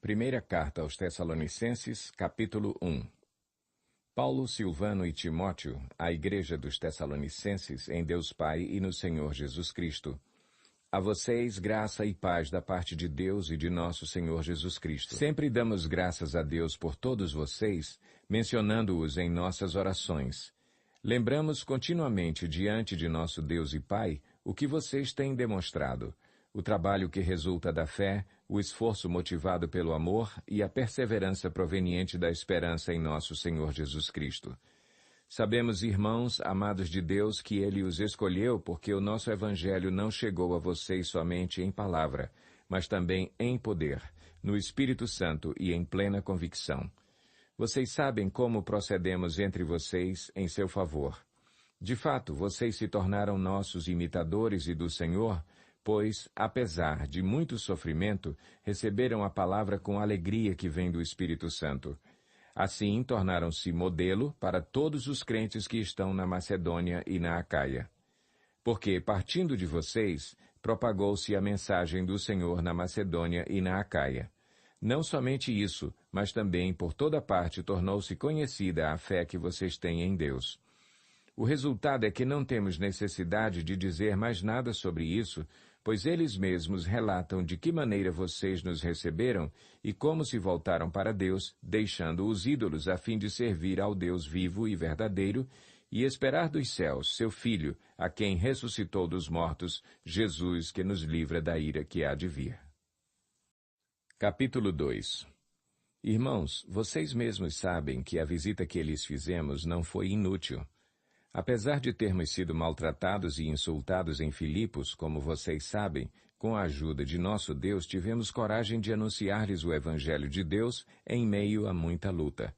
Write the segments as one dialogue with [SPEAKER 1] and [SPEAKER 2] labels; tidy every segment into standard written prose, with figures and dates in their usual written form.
[SPEAKER 1] Primeira carta aos Tessalonicenses, capítulo 1. Paulo, Silvano e Timóteo, à igreja dos Tessalonicenses, em Deus Pai e no Senhor Jesus Cristo. A vocês, graça e paz da parte de Deus e de nosso Senhor Jesus Cristo. Sempre damos graças a Deus por todos vocês, mencionando-os em nossas orações. Lembramos continuamente diante de nosso Deus e Pai o que vocês têm demonstrado, o trabalho que resulta da fé, o esforço motivado pelo amor e a perseverança proveniente da esperança em nosso Senhor Jesus Cristo. Sabemos, irmãos, amados de Deus, que Ele os escolheu porque o nosso Evangelho não chegou a vocês somente em palavra, mas também em poder, no Espírito Santo e em plena convicção. Vocês sabem como procedemos entre vocês em seu favor. De fato, vocês se tornaram nossos imitadores e do Senhor, pois, apesar de muito sofrimento, receberam a palavra com alegria que vem do Espírito Santo. Assim, tornaram-se modelo para todos os crentes que estão na Macedônia e na Acaia. Porque, partindo de vocês, propagou-se a mensagem do Senhor na Macedônia e na Acaia. Não somente isso, mas também por toda parte tornou-se conhecida a fé que vocês têm em Deus. O resultado é que não temos necessidade de dizer mais nada sobre isso, pois eles mesmos relatam de que maneira vocês nos receberam e como se voltaram para Deus, deixando os ídolos a fim de servir ao Deus vivo e verdadeiro e esperar dos céus seu Filho, a quem ressuscitou dos mortos, Jesus, que nos livra da ira que há de vir. Capítulo 2. Irmãos, vocês mesmos sabem que a visita que lhes fizemos não foi inútil. Apesar de termos sido maltratados e insultados em Filipos, como vocês sabem, com a ajuda de nosso Deus tivemos coragem de anunciar-lhes o Evangelho de Deus em meio a muita luta.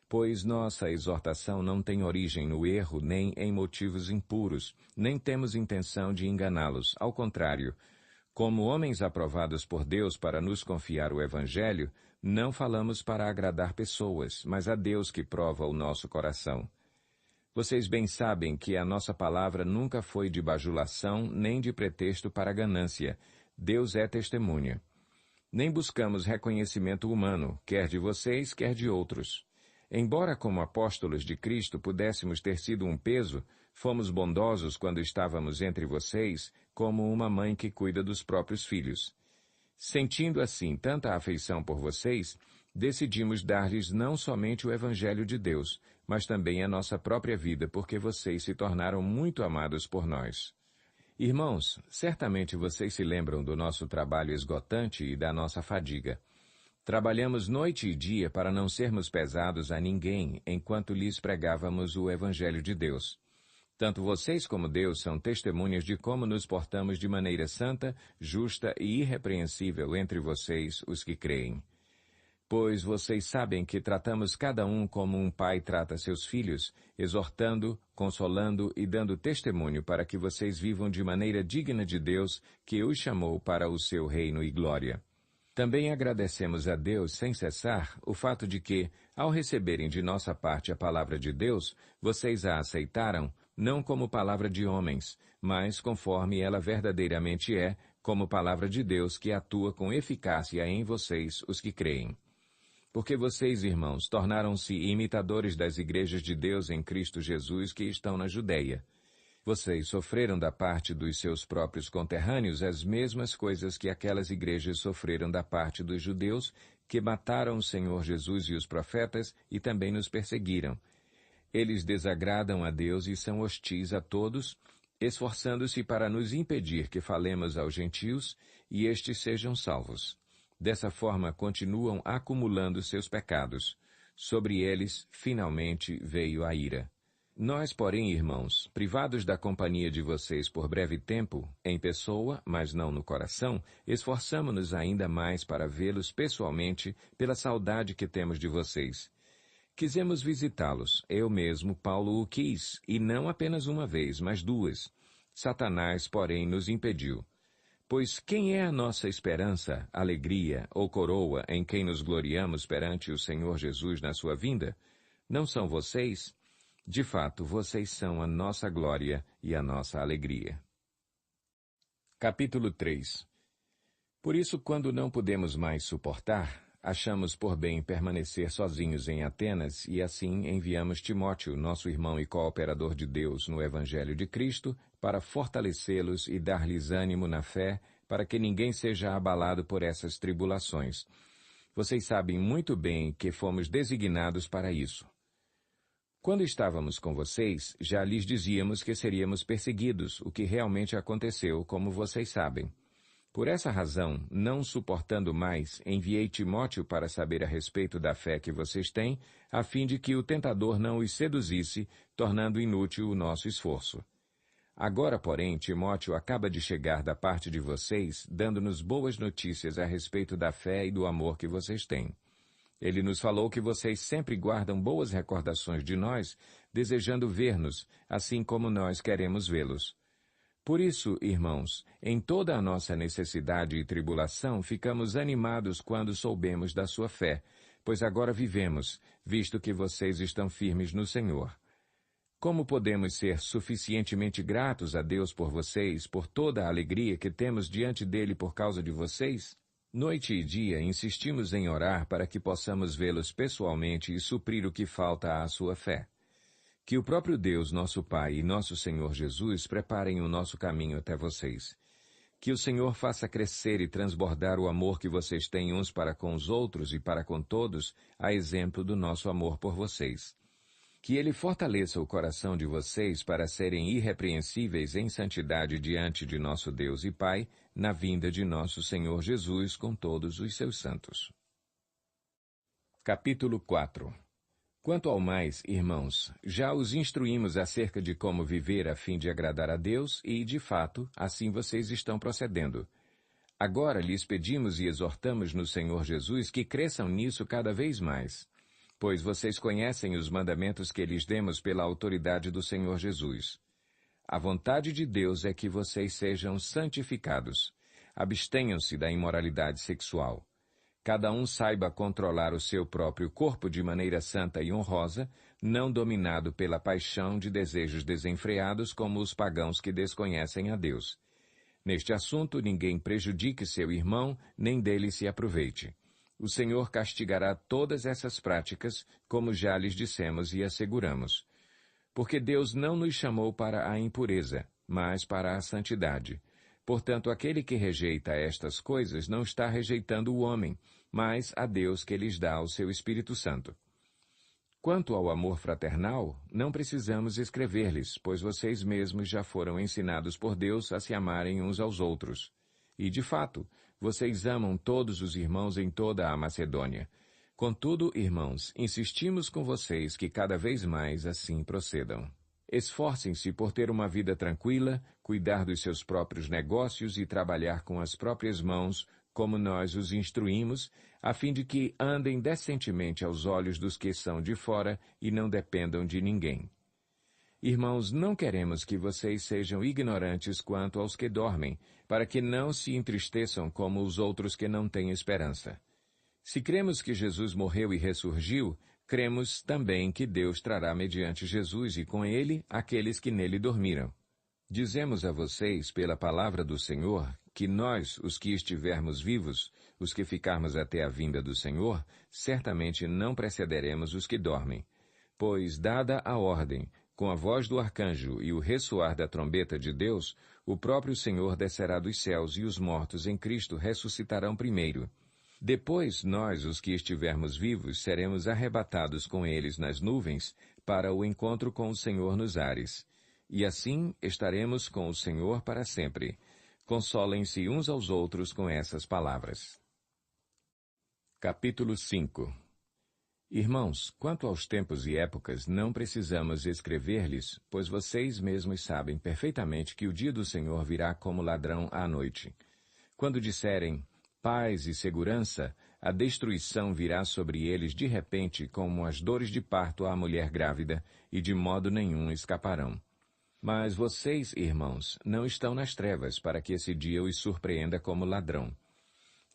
[SPEAKER 1] Pois nossa exortação não tem origem no erro nem em motivos impuros, nem temos intenção de enganá-los, ao contrário. Como homens aprovados por Deus para nos confiar o Evangelho, não falamos para agradar pessoas, mas a Deus que prova o nosso coração. Vocês bem sabem que a nossa palavra nunca foi de bajulação nem de pretexto para ganância. Deus é testemunha. Nem buscamos reconhecimento humano, quer de vocês, quer de outros. Embora como apóstolos de Cristo pudéssemos ter sido um peso, fomos bondosos quando estávamos entre vocês, como uma mãe que cuida dos próprios filhos. Sentindo assim tanta afeição por vocês, decidimos dar-lhes não somente o Evangelho de Deus, mas também a nossa própria vida, porque vocês se tornaram muito amados por nós. Irmãos, certamente vocês se lembram do nosso trabalho esgotante e da nossa fadiga. Trabalhamos noite e dia para não sermos pesados a ninguém enquanto lhes pregávamos o Evangelho de Deus. Tanto vocês como Deus são testemunhas de como nos portamos de maneira santa, justa e irrepreensível entre vocês, os que creem. Pois vocês sabem que tratamos cada um como um pai trata seus filhos, exortando, consolando e dando testemunho para que vocês vivam de maneira digna de Deus, que os chamou para o seu reino e glória. Também agradecemos a Deus sem cessar o fato de que, ao receberem de nossa parte a palavra de Deus, vocês a aceitaram, não como palavra de homens, mas conforme ela verdadeiramente é, como palavra de Deus que atua com eficácia em vocês, os que creem. Porque vocês, irmãos, tornaram-se imitadores das igrejas de Deus em Cristo Jesus que estão na Judeia. Vocês sofreram da parte dos seus próprios conterrâneos as mesmas coisas que aquelas igrejas sofreram da parte dos judeus, que mataram o Senhor Jesus e os profetas e também nos perseguiram. Eles desagradam a Deus e são hostis a todos, esforçando-se para nos impedir que falemos aos gentios e estes sejam salvos. Dessa forma, continuam acumulando seus pecados. Sobre eles, finalmente, veio a ira. Nós, porém, irmãos, privados da companhia de vocês por breve tempo, em pessoa, mas não no coração, esforçamo-nos ainda mais para vê-los pessoalmente pela saudade que temos de vocês. Quisemos visitá-los, eu mesmo, Paulo, o quis, e não apenas uma vez, mas duas. Satanás, porém, nos impediu. Pois quem é a nossa esperança, alegria ou coroa em quem nos gloriamos perante o Senhor Jesus na sua vinda? Não são vocês? De fato, vocês são a nossa glória e a nossa alegria. Capítulo 3. Por isso, quando não podemos mais suportar, achamos por bem permanecer sozinhos em Atenas e assim enviamos Timóteo, nosso irmão e cooperador de Deus no Evangelho de Cristo, para fortalecê-los e dar-lhes ânimo na fé, para que ninguém seja abalado por essas tribulações. Vocês sabem muito bem que fomos designados para isso. Quando estávamos com vocês, já lhes dizíamos que seríamos perseguidos, o que realmente aconteceu, como vocês sabem. Por essa razão, não suportando mais, enviei Timóteo para saber a respeito da fé que vocês têm, a fim de que o tentador não os seduzisse, tornando inútil o nosso esforço. Agora, porém, Timóteo acaba de chegar da parte de vocês, dando-nos boas notícias a respeito da fé e do amor que vocês têm. Ele nos falou que vocês sempre guardam boas recordações de nós, desejando ver-nos, assim como nós queremos vê-los. Por isso, irmãos, em toda a nossa necessidade e tribulação, ficamos animados quando soubemos da sua fé, pois agora vivemos, visto que vocês estão firmes no Senhor. Como podemos ser suficientemente gratos a Deus por vocês, por toda a alegria que temos diante dele por causa de vocês? Noite e dia insistimos em orar para que possamos vê-los pessoalmente e suprir o que falta à sua fé. Que o próprio Deus, nosso Pai e nosso Senhor Jesus preparem o nosso caminho até vocês. Que o Senhor faça crescer e transbordar o amor que vocês têm uns para com os outros e para com todos, a exemplo do nosso amor por vocês. Que Ele fortaleça o coração de vocês para serem irrepreensíveis em santidade diante de nosso Deus e Pai, na vinda de nosso Senhor Jesus com todos os seus santos. Capítulo 4. Quanto ao mais, irmãos, já os instruímos acerca de como viver a fim de agradar a Deus e, de fato, assim vocês estão procedendo. Agora lhes pedimos e exortamos no Senhor Jesus que cresçam nisso cada vez mais, pois vocês conhecem os mandamentos que lhes demos pela autoridade do Senhor Jesus. A vontade de Deus é que vocês sejam santificados. Abstenham-se da imoralidade sexual. Cada um saiba controlar o seu próprio corpo de maneira santa e honrosa, não dominado pela paixão de desejos desenfreados como os pagãos que desconhecem a Deus. Neste assunto, ninguém prejudique seu irmão, nem dele se aproveite. O Senhor castigará todas essas práticas, como já lhes dissemos e asseguramos. Porque Deus não nos chamou para a impureza, mas para a santidade. Portanto, aquele que rejeita estas coisas não está rejeitando o homem, mas a Deus que lhes dá o seu Espírito Santo. Quanto ao amor fraternal, não precisamos escrever-lhes, pois vocês mesmos já foram ensinados por Deus a se amarem uns aos outros. E, de fato, vocês amam todos os irmãos em toda a Macedônia. Contudo, irmãos, insistimos com vocês que cada vez mais assim procedam. Esforcem-se por ter uma vida tranquila, cuidar dos seus próprios negócios e trabalhar com as próprias mãos, como nós os instruímos, a fim de que andem decentemente aos olhos dos que são de fora e não dependam de ninguém. Irmãos, não queremos que vocês sejam ignorantes quanto aos que dormem, para que não se entristeçam como os outros que não têm esperança. Se cremos que Jesus morreu e ressurgiu, cremos também que Deus trará mediante Jesus e com ele aqueles que nele dormiram. Dizemos a vocês, pela palavra do Senhor, que nós, os que estivermos vivos, os que ficarmos até a vinda do Senhor, certamente não precederemos os que dormem. Pois, dada a ordem, com a voz do arcanjo e o ressoar da trombeta de Deus, o próprio Senhor descerá dos céus e os mortos em Cristo ressuscitarão primeiro. Depois, nós, os que estivermos vivos, seremos arrebatados com eles nas nuvens para o encontro com o Senhor nos ares. E assim estaremos com o Senhor para sempre. Consolem-se uns aos outros com essas palavras. Capítulo 5. Irmãos, quanto aos tempos e épocas, não precisamos escrever-lhes, pois vocês mesmos sabem perfeitamente que o dia do Senhor virá como ladrão à noite. Quando disserem paz e segurança, a destruição virá sobre eles de repente como as dores de parto à mulher grávida, e de modo nenhum escaparão. Mas vocês, irmãos, não estão nas trevas para que esse dia os surpreenda como ladrão.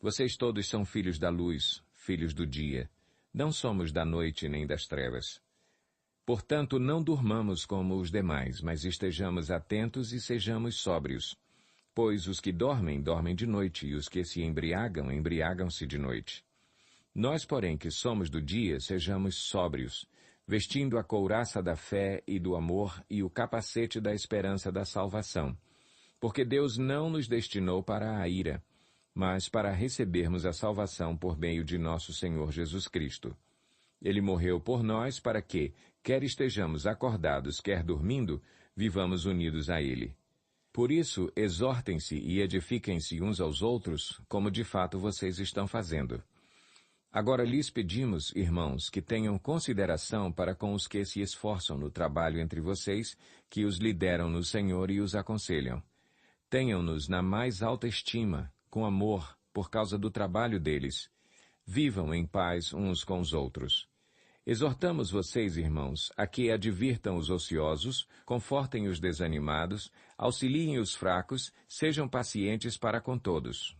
[SPEAKER 1] Vocês todos são filhos da luz, filhos do dia. Não somos da noite nem das trevas. Portanto, não durmamos como os demais, mas estejamos atentos e sejamos sóbrios. Pois os que dormem, dormem de noite, e os que se embriagam, embriagam-se de noite. Nós, porém, que somos do dia, sejamos sóbrios, vestindo a couraça da fé e do amor e o capacete da esperança da salvação. Porque Deus não nos destinou para a ira, mas para recebermos a salvação por meio de nosso Senhor Jesus Cristo. Ele morreu por nós para que, quer estejamos acordados, quer dormindo, vivamos unidos a Ele. Por isso, exortem-se e edifiquem-se uns aos outros, como de fato vocês estão fazendo. Agora lhes pedimos, irmãos, que tenham consideração para com os que se esforçam no trabalho entre vocês, que os lideram no Senhor e os aconselham. Tenham-nos na mais alta estima, com amor, por causa do trabalho deles. Vivam em paz uns com os outros. Exortamos vocês, irmãos, a que advirtam os ociosos, confortem os desanimados, auxiliem os fracos, sejam pacientes para com todos.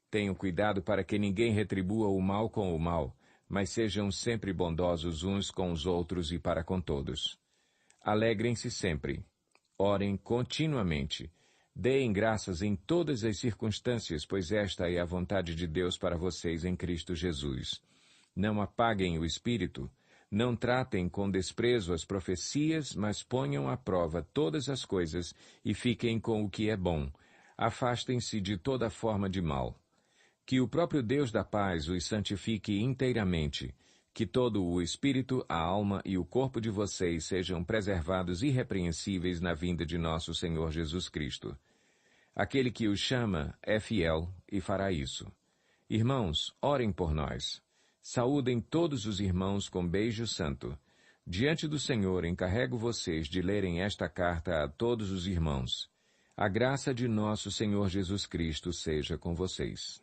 [SPEAKER 1] Tenham cuidado para que ninguém retribua o mal com o mal, mas sejam sempre bondosos uns com os outros e para com todos. Alegrem-se sempre. Orem continuamente. Deem graças em todas as circunstâncias, pois esta é a vontade de Deus para vocês em Cristo Jesus. Não apaguem o espírito. Não tratem com desprezo as profecias, mas ponham à prova todas as coisas e fiquem com o que é bom. Afastem-se de toda forma de mal. Que o próprio Deus da paz os santifique inteiramente, que todo o espírito, a alma e o corpo de vocês sejam preservados irrepreensíveis na vinda de nosso Senhor Jesus Cristo. Aquele que os chama é fiel e fará isso. Irmãos, orem por nós. Saúdem todos os irmãos com beijo santo. Diante do Senhor encarrego vocês de lerem esta carta a todos os irmãos. A graça de nosso Senhor Jesus Cristo seja com vocês.